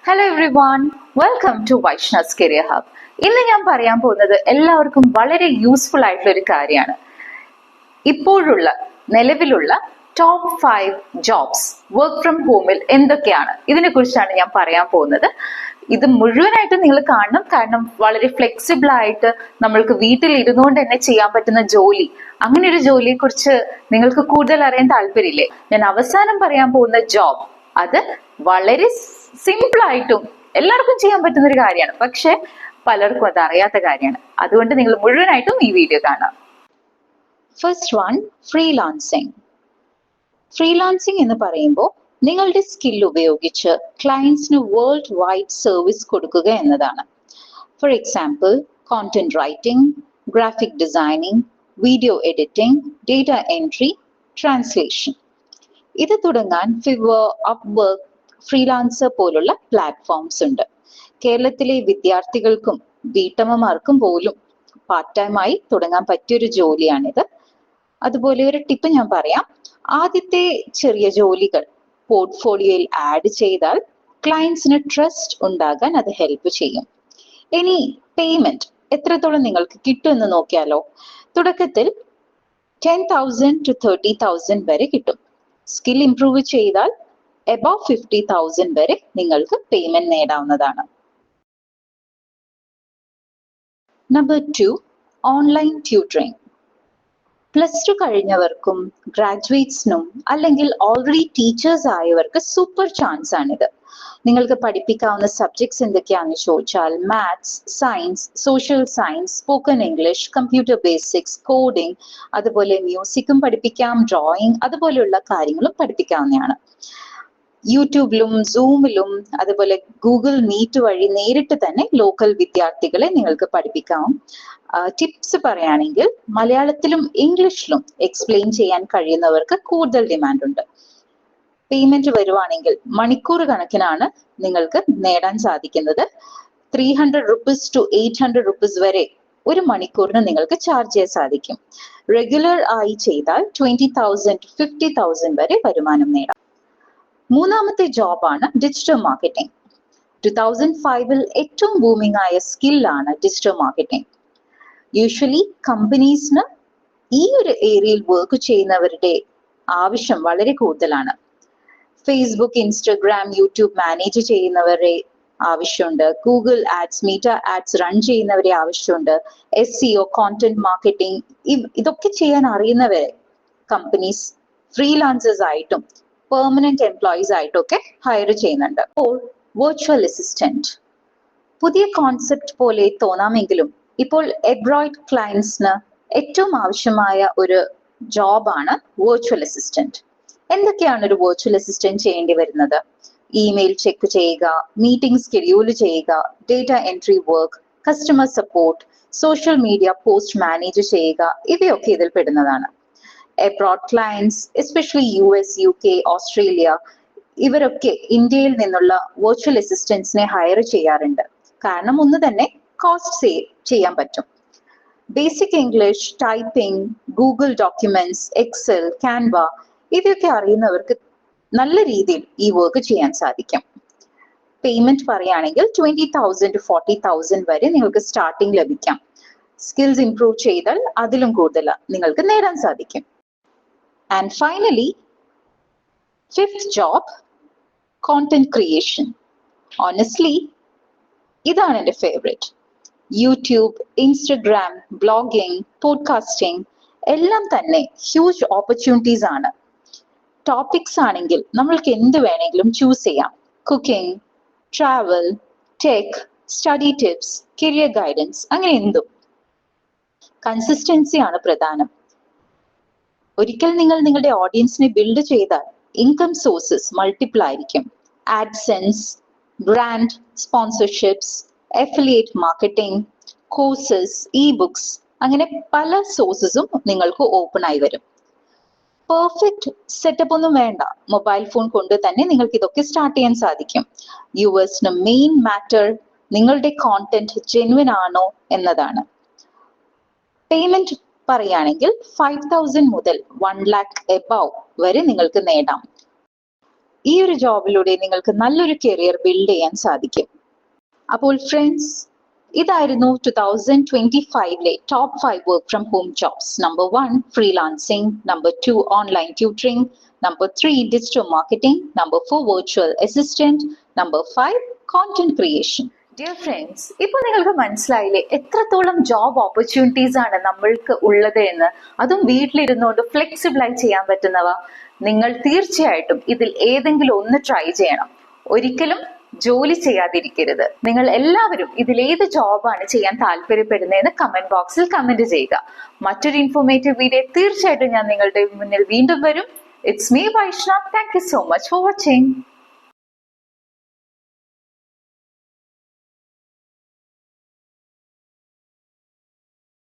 Hello everyone, welcome to Vaishnav's career hub. ഇന്ന് ഞാൻ പറയാൻ പോകുന്നത് എല്ലാവർക്കും വളരെ യൂസ്ഫുൾ ആയിട്ടുള്ള ഒരു കാര്യമാണ്. ഇപ്പോഴുള്ള നിലവിലുള്ള ടോപ്പ് 5 ജോബ്സ് വർക്ക് ഫ്രം ഹോമിൽ എന്തൊക്കെയാണ്, ഇതിനെ കുറിച്ചാണ് ഞാൻ പറയാൻ പോകുന്നത്. ഇത് മുഴുവനായിട്ട് നിങ്ങൾ കാണണം, കാരണം വളരെ ഫ്ലെക്സിബിൾ ആയിട്ട് നമ്മൾക്ക് വീട്ടിൽ ഇരുന്നുകൊണ്ട് തന്നെ ചെയ്യാൻ പറ്റുന്ന ജോലി, അങ്ങനെ ഒരു ജോലിയെ കുറിച്ച് നിങ്ങൾക്ക് കൂടുതൽ അറിയാൻ താല്പര്യമില്ലേ? ഞാൻ അവസാനം പറയാൻ പോകുന്ന ജോബ് അത് വളരെ സിമ്പിൾ ആയിട്ടും എല്ലാവർക്കും ചെയ്യാൻ പറ്റുന്ന ഒരു കാര്യമാണ്, പക്ഷെ പലർക്കും അത് അറിയാത്ത കാര്യമാണ്. അതുകൊണ്ട് നിങ്ങൾ മുഴുവനായിട്ടും ഈ വീഡിയോ കാണാം. First one, freelancing. ഫ്രീലാൻസിങ് എന്ന് പറയുമ്പോൾ നിങ്ങളുടെ സ്കിൽ ഉപയോഗിച്ച് ക്ലയൻസിന് വേൾഡ് വൈഡ് സർവീസ് കൊടുക്കുക എന്നതാണ്. For example, content writing, graphic designing, video editing, data entry, translation. ഇത് തുടങ്ങാൻ ഫിവർ, അപ്വർക്ക്, ഫ്രീലാൻസർ പോലുള്ള പ്ലാറ്റ്ഫോംസ് ഉണ്ട്. കേരളത്തിലെ വിദ്യാർത്ഥികൾക്കും വീട്ടമ്മമാർക്കും പോലും പാർട്ട് ടൈം ആയി തുടങ്ങാൻ പറ്റിയൊരു ജോലിയാണിത്. അതുപോലെ ഒരു ടിപ്പ് ഞാൻ പറയാം. ആദ്യത്തെ ചെറിയ ജോലികൾ പോർട്ട്ഫോളിയോയിൽ ആഡ് ചെയ്താൽ ക്ലയൻസിന് ട്രസ്റ്റ് ഉണ്ടാകാൻ അത് ഹെൽപ്പ് ചെയ്യും. ഇനി പേയ്മെന്റ് എത്രത്തോളം നിങ്ങൾക്ക് കിട്ടുമെന്ന് നോക്കിയാലോ. തുടക്കത്തിൽ 10,000 to 30,000 വരെ കിട്ടും. സ്കിൽ ഇംപ്രൂവ് ചെയ്താൽ എബവ് 50,000 വരെ നിങ്ങൾക്ക് പേയ്മെന്റ് നേടാവുന്നതാണ്. Number 2, online tutoring. +2 കഴിഞ്ഞവർക്കും ഗ്രാജുവേറ്റ്സിനും അല്ലെങ്കിൽ ഓൾറെഡി ടീച്ചേഴ്സ് ആയവർക്ക് സൂപ്പർ ചാൻസ് ആണിത്. നിങ്ങൾക്ക് പഠിപ്പിക്കാവുന്ന സബ്ജക്ട്സ് എന്തൊക്കെയാണെന്ന് ചോദിച്ചാൽ maths, science, social science, spoken English, computer basics, coding, അതുപോലെ മ്യൂസിക്കും പഠിപ്പിക്കാം, ഡ്രോയിങ്, അതുപോലെയുള്ള കാര്യങ്ങളും പഠിപ്പിക്കാവുന്നതാണ്. യൂട്യൂബിലും സൂമിലും അതുപോലെ ഗൂഗിൾ മീറ്റ് വഴി നേരിട്ട് തന്നെ ലോക്കൽ വിദ്യാർത്ഥികളെ നിങ്ങൾക്ക് പഠിപ്പിക്കാം. ടിപ്സ് പറയുകയാണെങ്കിൽ മലയാളത്തിലും ഇംഗ്ലീഷിലും എക്സ്പ്ലെയിൻ ചെയ്യാൻ കഴിയുന്നവർക്ക് കൂടുതൽ ഡിമാൻഡ് ഉണ്ട്. പേയ്മെന്റ് വരുവാണെങ്കിൽ മണിക്കൂർ കണക്കിനാണ് നിങ്ങൾക്ക് നേടാൻ സാധിക്കുന്നത്. 300 rupees to 800 rupees വരെ ഒരു മണിക്കൂറിന് നിങ്ങൾക്ക് ചാർജ് ചെയ്യാൻ സാധിക്കും. റെഗുലർ ആയി ചെയ്താൽ 20,000 to 50,000 വരെ വരുമാനം നേടാം. മൂന്നാമത്തെ ജോബാണ് ഡിജിറ്റൽ മാർക്കറ്റിംഗ്. 2005-ൽ ഏറ്റവും ബൂമിംഗ് ആയ സ്കില്ലാണ് ഡിജിറ്റൽ മാർക്കറ്റിംഗ്. യൂഷ്വലി കമ്പനീസിന് ഈ ഒരു ഏരിയയിൽ വർക്ക് ചെയ്യുന്നവരുടെ ആവശ്യം വളരെ കൂടുതലാണ്. ഫേസ്ബുക്ക്, ഇൻസ്റ്റഗ്രാം, യൂട്യൂബ് മാനേജ് ചെയ്യുന്നവരെ ആവശ്യമുണ്ട്. ഗൂഗിൾ ആഡ്സ്, മീറ്റ ആഡ്സ് റൺ ചെയ്യുന്നവരെ ആവശ്യമുണ്ട്. SEO, കോണ്ടന്റ് മാർക്കറ്റിംഗ്, ഇതൊക്കെ ചെയ്യാൻ അറിയുന്നവരെ കമ്പനീസ് ഫ്രീലാൻസേഴ്സ് ആയിട്ടും പെർമനന്റ് എംപ്ലോയീസ് ആയിട്ടൊക്കെ ഹയർ ചെയ്യുന്നുണ്ട്. അപ്പോൾ വെർച്വൽ അസിസ്റ്റന്റ് പുതിയ കോൺസെപ്റ്റ് പോലെ തോന്നാമെങ്കിലും ഇപ്പോൾ എംപ്ലോയ്ഡ് ക്ലയൻസിന് ഏറ്റവും ആവശ്യമായ ഒരു ജോബാണ് വെർച്വൽ അസിസ്റ്റന്റ്. എന്തൊക്കെയാണ് ഒരു വെർച്വൽ അസിസ്റ്റന്റ് ചെയ്യേണ്ടി വരുന്നത്? ഇമെയിൽ ചെക്ക് ചെയ്യുക, മീറ്റിംഗ് സ്കെഡ്യൂൾ ചെയ്യുക, data entry work, customer support, social media post manage ചെയ്യുക, ഇവയൊക്കെ ഇതിൽ പെടുന്നതാണ്. Abroad clients, especially US, UK, Australia, ഇവരൊക്കെ ഇന്ത്യയിൽ നിന്നുള്ള വെർച്വൽ അസിസ്റ്റൻസിനെ ഹയർ ചെയ്യാറുണ്ട്. കാരണം ഒന്ന് തന്നെ കോസ്റ്റ് സേവ് ചെയ്യാൻ പറ്റും. Basic English, typing, Google documents, Excel, Canva, ഇവയൊക്കെ അറിയുന്നവർക്ക് നല്ല രീതിയിൽ ഈ വർക്ക് ചെയ്യാൻ സാധിക്കും. പേയ്മെന്റ് പറയുകയാണെങ്കിൽ 20,000 to 40,000 വരെ നിങ്ങൾക്ക് സ്റ്റാർട്ടിംഗ് ലഭിക്കാം. സ്കിൽസ് ഇംപ്രൂവ് ചെയ്താൽ അതിലും കൂടുതൽ നിങ്ങൾക്ക് നേടാൻ സാധിക്കും. And finally, 5th job, content creation. Honestly, ഇതാണ് എൻ്റെ favourite. YouTube, Instagram, blogging, podcasting എല്ലാം തന്നെ ഹ്യൂജ് ഓപ്പർച്യൂണിറ്റീസ് ആണ്. ടോപ്പിക്സ് ആണെങ്കിൽ നമ്മൾക്ക് എന്ത് വേണമെങ്കിലും ചൂസ് ചെയ്യാം. Cooking, travel, tech, study tips, career guidance, അങ്ങനെ എന്തും. കൺസിസ്റ്റൻസി ആണ് പ്രധാനം. ഒരിക്കൽ നിങ്ങൾ നിങ്ങളുടെ ഓഡിയൻസിനെ ബിൽഡ് ചെയ്താൽ ഇൻകം സോഴ്സസ് മൾട്ടിപ്പിൾ ആയിരിക്കും. AdSense, brand sponsorships, affiliate marketing, courses, e-books, അങ്ങനെ പല സോഴ്സസും നിങ്ങൾക്ക് ഓപ്പൺ ആയി വരും. പെർഫെക്റ്റ് സെറ്റപ്പ് ഒന്നും വേണ്ട. മൊബൈൽ ഫോൺ കൊണ്ട് തന്നെ നിങ്ങൾക്ക് ഇതൊക്കെ സ്റ്റാർട്ട് ചെയ്യാൻ സാധിക്കും. യുവേഴ്സിന് മെയിൻ മാറ്റർ നിങ്ങളുടെ കോണ്ടന്റ് ജെന്യുവൻ ആണോ എന്നതാണ്. പേയ്മെന്റ് പറയുകയാണെങ്കിൽ 5,000 മുതൽ 1 lakh എബവ് വരെ നിങ്ങൾക്ക് നേടാം. ഈ ഒരു ജോബിലൂടെ നിങ്ങൾക്ക് നല്ലൊരു കരിയർ ബിൽഡ് ചെയ്യാൻ സാധിക്കും. അപ്പോൾ ഫ്രണ്ട്സ്, ഇതായിരുന്നു 2025 top 5 work from home jobs. Number 1 freelancing, number 2 online tutoring, number 3 digital marketing, number 4 virtual assistant, number 5 content creation. Dear friends, ഇപ്പൊ നിങ്ങൾക്ക് മനസ്സിലായില്ലേ എത്രത്തോളം ജോബ് ഓപ്പർച്യൂണിറ്റീസ് ആണ് നമ്മൾക്ക് ഉള്ളത് എന്ന്? അതും വീട്ടിലിരുന്നുകൊണ്ട് ഫ്ലെക്സിബിൾ ആയി ചെയ്യാൻ പറ്റുന്നവ. നിങ്ങൾ തീർച്ചയായിട്ടും ഇതിൽ ഏതെങ്കിലും ഒന്ന് ട്രൈ ചെയ്യണം. ഒരിക്കലും ജോലി ചെയ്യാതിരിക്കരുത്. നിങ്ങൾ എല്ലാവരും ഇതിൽ ഏത് ജോബാണ് ചെയ്യാൻ താല്പര്യപ്പെടുന്നതെന്ന് കമന്റ് ബോക്സിൽ കമന്റ് ചെയ്യുക. മറ്റൊരു ഇൻഫോർമേറ്റീവ് വീഡിയോ തീർച്ചയായിട്ടും ഞാൻ നിങ്ങളുടെ മുന്നിൽ വീണ്ടും വരും. It's me Vaishnav. Thank you so much for watching.